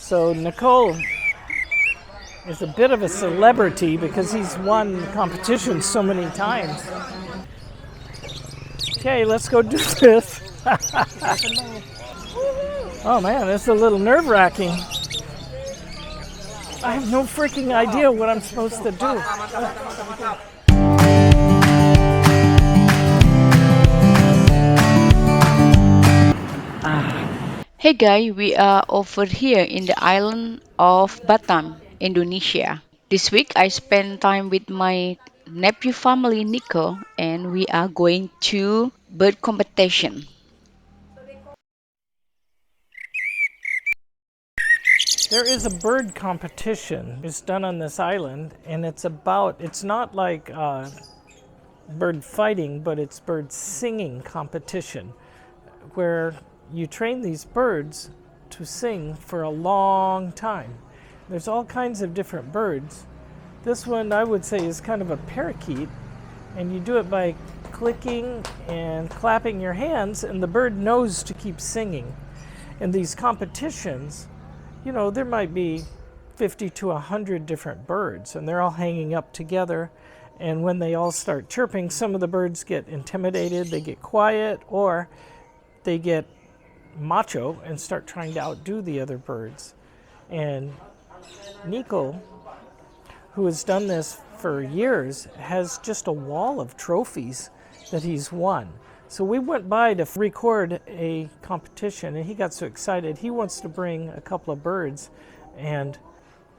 So Nico is a bit of a celebrity because he's won competitions so many times. Okay, let's go do this. Oh man, it's a little nerve-wracking. I have no freaking idea what I'm supposed to do. Hey guys, we are over here in the island of Batam, Indonesia. This week I spent time with my nephew family Nico and we are going to bird competition. There is a bird competition. It's done on this island, and it's not like bird fighting, but it's bird singing competition, where you train these birds to sing for a long time. There's all kinds of different birds. This one I would say is kind of a parakeet, and you do it by clicking and clapping your hands, and the bird knows to keep singing. In these competitions, you know, there might be 50 to 100 different birds, and they're all hanging up together. And when they all start chirping, some of the birds get intimidated, they get quiet, or they get macho and start trying to outdo the other birds. And Nico, who has done this for years, has just a wall of trophies that he's won. So we went by to record a competition, and he got so excited he wants to bring a couple of birds and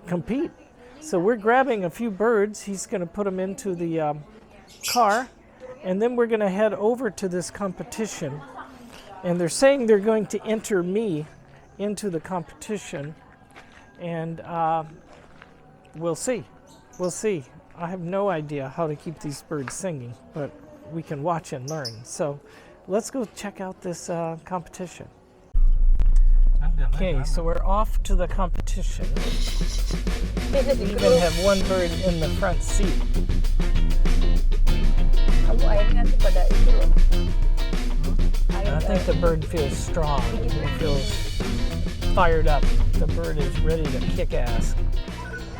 compete. So we're grabbing a few birds. He's going to put them into the car, and then we're going to head over to this competition. And they're saying they're going to enter me into the competition, and we'll see. We'll see. I have no idea how to keep these birds singing, but we can watch and learn. So let's go check out this competition. Okay, so we're off to the competition. We even have one bird in the front seat. I think the bird feels strong. It feels fired up. The bird is ready to kick ass.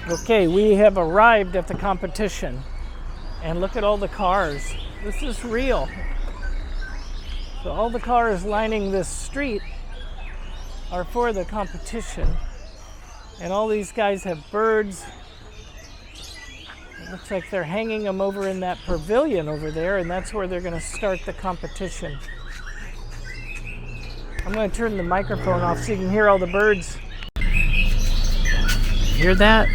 Okay, we have arrived at the competition. And look at all the cars. This is real. So all the cars lining this street are for the competition. And all these guys have birds. It looks like they're hanging them over in that pavilion over there, and that's where they're going to start the competition. I'm going to turn the microphone off so you can hear all the birds. Hear that?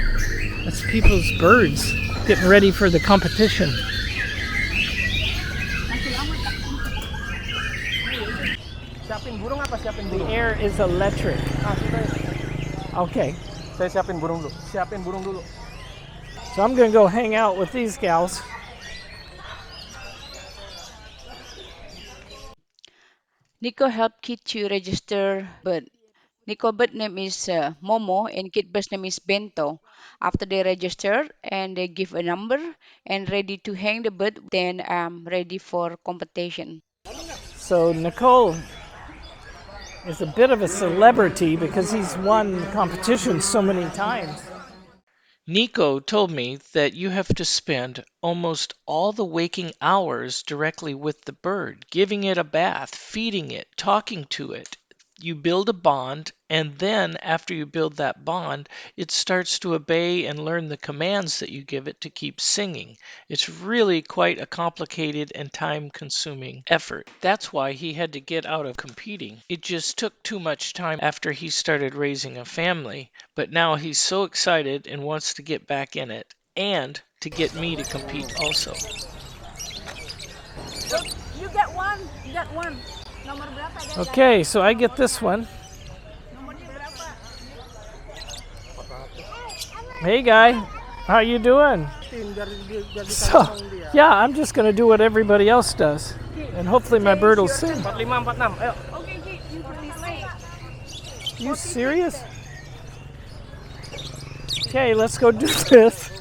That's people's birds getting ready for the competition. The air is electric. Okay. So I'm going to go hang out with these gals. Nico helped kid to register bird. Nico bird name is Momo and kid bird's name is Bento. After they register and they give a number and ready to hang the bird, then ready for competition. So Nicole is a bit of a celebrity because he's won competitions so many times. Nico told me that you have to spend almost all the waking hours directly with the bird, giving it a bath, feeding it, talking to it. You build a bond, and then after you build that bond, it starts to obey and learn the commands that you give it to keep singing. It's really quite a complicated and time-consuming effort. That's why he had to get out of competing. It just took too much time after he started raising a family, but now he's so excited and wants to get back in it, and to get me to compete also. You get one. You get one. Okay, so I get this one. Hey guy, how you doing? So, yeah, I'm just going to do what everybody else does. And hopefully my bird will sing. You serious? Okay, let's go do this.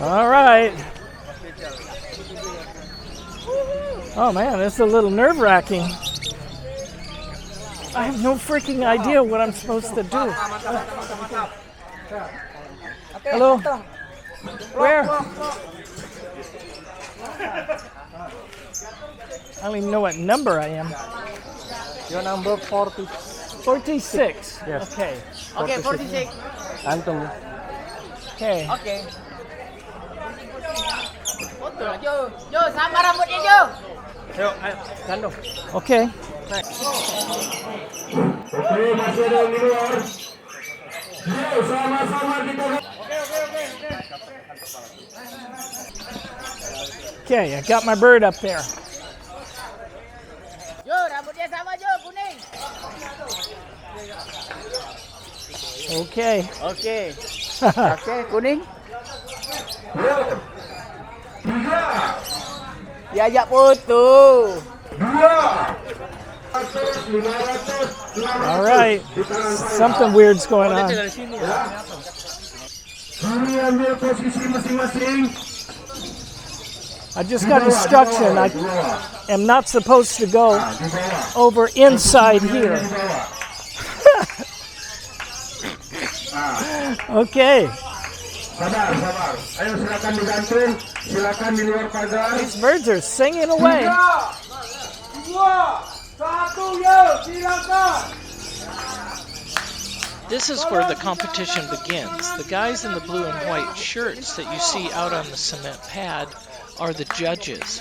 All right. Oh man, it's a little nerve-wracking. I have no freaking idea what I'm supposed to do. Hello? Where? I don't even know what number I am. You're number 40. 46. Yes. Okay. Okay, 46. Antum. Okay. Okay. Betul, Jo. Jo, sama rambutnya, Jo. Yuk, ayo, gandung. Okay. Oke, masih ada yang di luar. Yuk, sama-sama kita. Okay, I got my bird up there. Jo, rambutnya sama, Jo, kuning. Okay. Oke. Oke, kuning. Diajak foto. All right. Something weird's going on. Kami ambil posisi masing-masing. I just got instruction. I am not supposed to go over inside here. Okay. Sabar, sabar. Ayo silakan digantung, silakan di luar pagar. These birds are singing away. 2, 1, yo, silakan. This is where the competition begins. The guys in the blue and white shirts that you see out on the cement pad are the judges.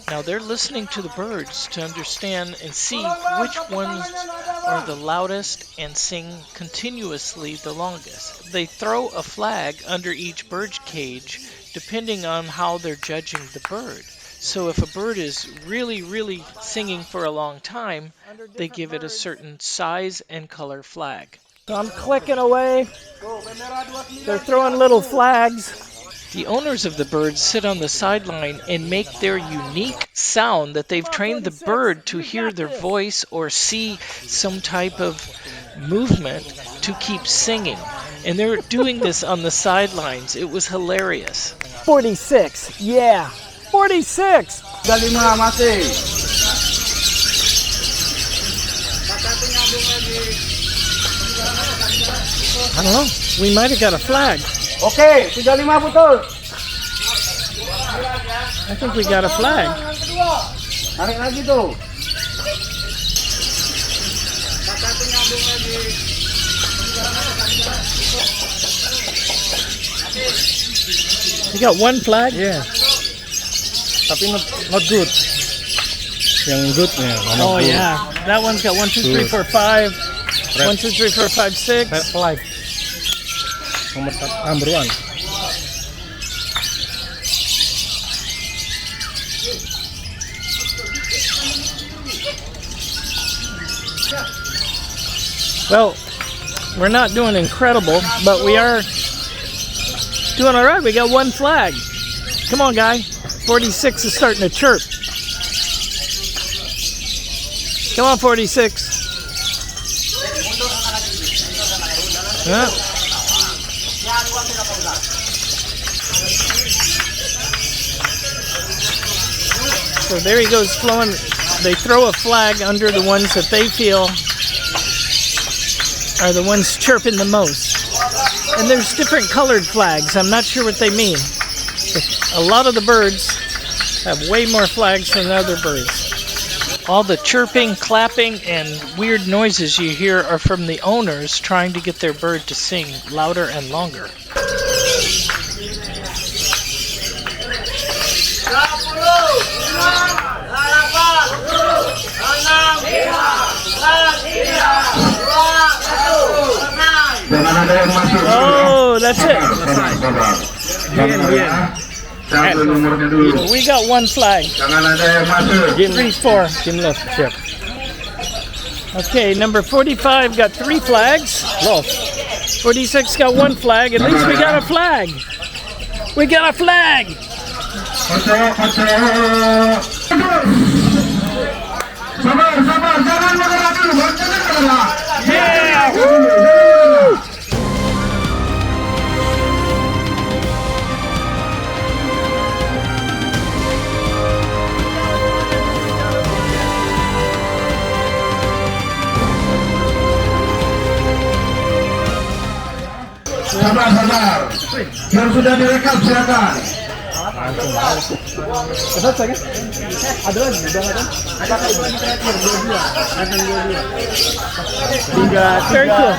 Now they're listening to the birds to understand and see which ones are the loudest and sing continuously the longest. They throw a flag under each bird cage depending on how they're judging the bird. So if a bird is really singing for a long time, they give it a certain size and color flag. So I'm clicking away. They're throwing little flags. The owners of the birds sit on the sideline and make their unique sound that they've trained the bird to hear their voice or see some type of movement to keep singing. And they're doing this on the sidelines. It was hilarious. 46, yeah. 46! 35 masih. I don't know. We might have got a flag. Oke, 35 betul. I think we got a flag. Tarik lagi tuh. You got one flag? Yeah. Tapi not good. Yang good ya. Oh yeah. That one's got 1, 2, 3, 4, 5. 1, 2, 3, 4, 5, 6. Red flag. Number 1. Well, we're not doing incredible, but we are doing all right. We got one flag. Come on, guy. 46 is starting to chirp. Come on, 46. Yeah. So there he goes flowing. They throw a flag under the ones that they feel are the ones chirping the most. And there's different colored flags. I'm not sure what they mean. A lot of the birds have way more flags than other birds. All the chirping, clapping, and weird noises you hear are from the owners trying to get their bird to sing louder and longer. Oh, that's it. We got one flag. 3, 4. Team left, siap. Okay, number 45 got 3 flags. Lost. 46 got 1 flag. At least we got a flag. We got a flag. Yeah! Woo! Sabar. Yang sudah direkam silakan. Ada lagi, udah nggak Very cool.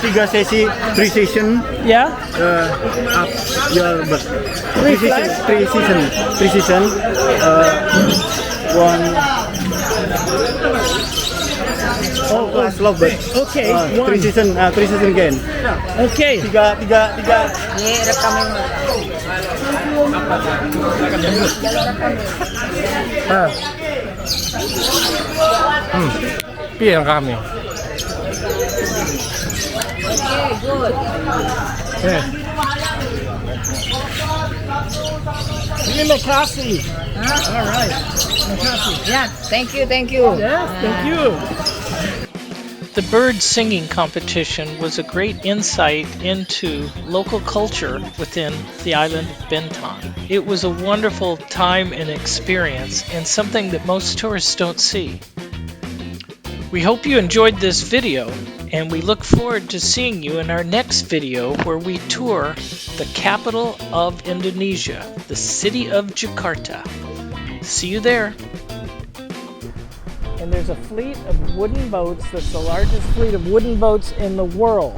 tiga sesi, 3 season, Yeah. up your bird. Three flights? 3 season, one. Class lovebird. Okay, one. 3 season again. Okay. Tiga. Ini rekaman. Piye yang kami? Terima kasih. All right. Yeah, thank you. Yes, thank you. The bird singing competition was a great insight into local culture within the island of Batam. It was a wonderful time and experience, and something that most tourists don't see. We hope you enjoyed this video, and we look forward to seeing you in our next video where we tour the capital of Indonesia, the city of Jakarta. See you there. And there's a fleet of wooden boats that's the largest fleet of wooden boats in the world.